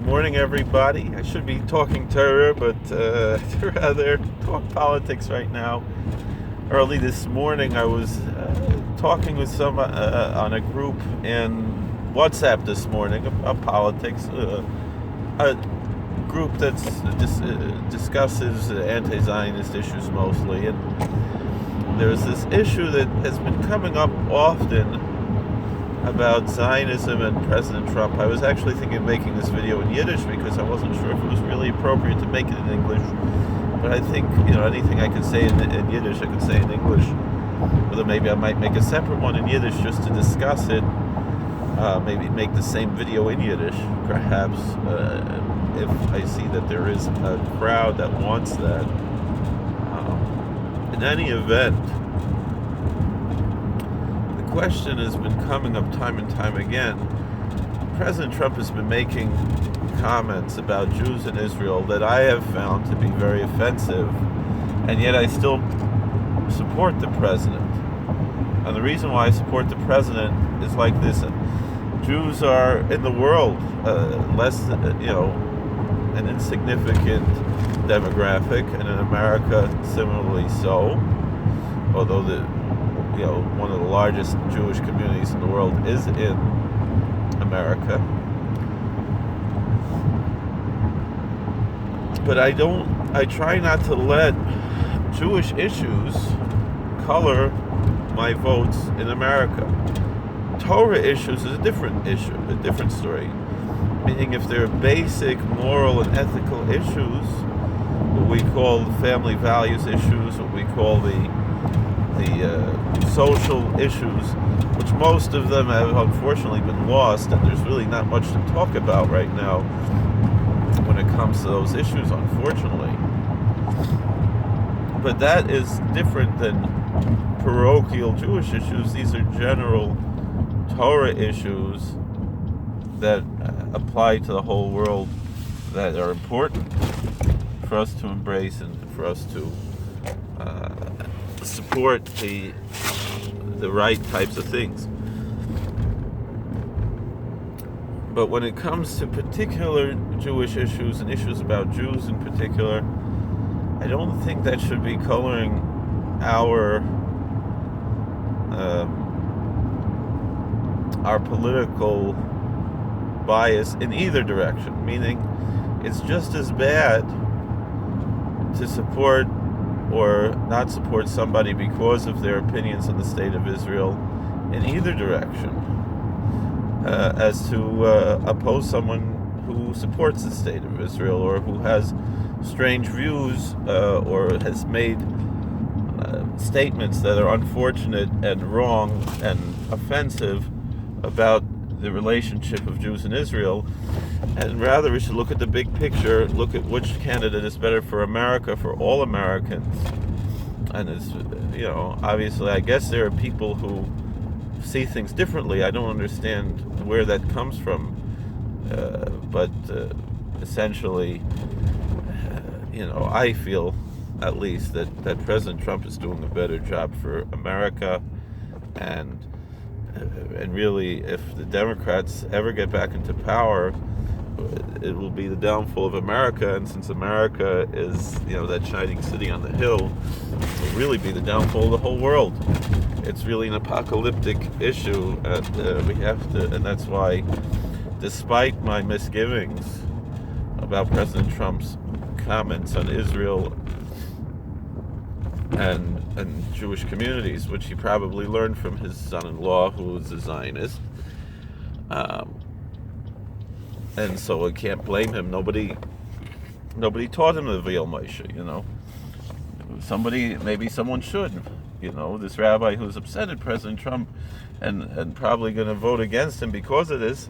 morning, everybody. I should be talking Torah, but I'd rather talk politics right now. Early this morning, I was talking with someone on a group in WhatsApp this morning about politics. A group that discusses anti-Zionist issues mostly, and there's this issue that has been coming up often about Zionism and President Trump. I was actually thinking of making this video in Yiddish because I wasn't sure if it was really appropriate to make it in English. But I think, anything I could say in Yiddish, I could say in English. Or maybe I might make a separate one in Yiddish just to discuss it. Maybe make the same video in Yiddish, perhaps, if I see that there is a crowd that wants that. In any event, the question has been coming up time and time again. President Trump has been making comments about Jews in Israel that I have found to be very offensive, and yet I still support the president. And the reason why I support the president is like this. Jews are in the world less, an insignificant demographic, and in America similarly so. Although one of the largest Jewish communities in the world is in America. But I try not to let Jewish issues color my votes in America. Torah issues is a different issue, a different story. Meaning if there are basic moral and ethical issues, what we call the family values issues, what we call the social issues, which most of them have unfortunately been lost, and there's really not much to talk about right now when it comes to those issues, unfortunately. But that is different than parochial Jewish issues. These are general Torah issues that apply to the whole world, that are important for us to embrace and for us to support the right types of things. But when it comes to particular Jewish issues and issues about Jews in particular, I don't think that should be coloring our political bias in either direction. Meaning, it's just as bad to support or not support somebody because of their opinions on the state of Israel in either direction, as to oppose someone who supports the state of Israel or who has strange views or has made statements that are unfortunate and wrong and offensive about the relationship of Jews in Israel. And rather we should look at the big picture, look at which candidate is better for America, for all Americans. And it's, obviously I guess there are people who see things differently. I don't understand where that comes from. But essentially, I feel at least that President Trump is doing a better job for America, and really, if the Democrats ever get back into power, it will be the downfall of America. And since America is, that shining city on the hill, it will really be the downfall of the whole world. It's really an apocalyptic issue, and we have to, and that's why, despite my misgivings about President Trump's comments on Israel and Jewish communities, which he probably learned from his son-in-law, who is a Zionist, and so I can't blame him. Nobody taught him the Veil Moshe, Maybe someone should. This rabbi who's upset at President Trump and probably going to vote against him because of this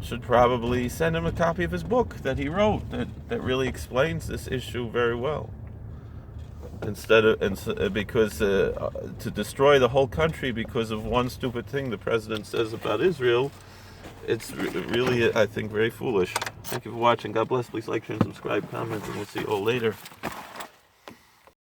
should probably send him a copy of his book that he wrote that really explains this issue very well. Because to destroy the whole country because of one stupid thing the president says about Israel, it's really, I think, very foolish. Thank you for watching. God bless. Please like, share, and subscribe, comment, and we'll see you all later.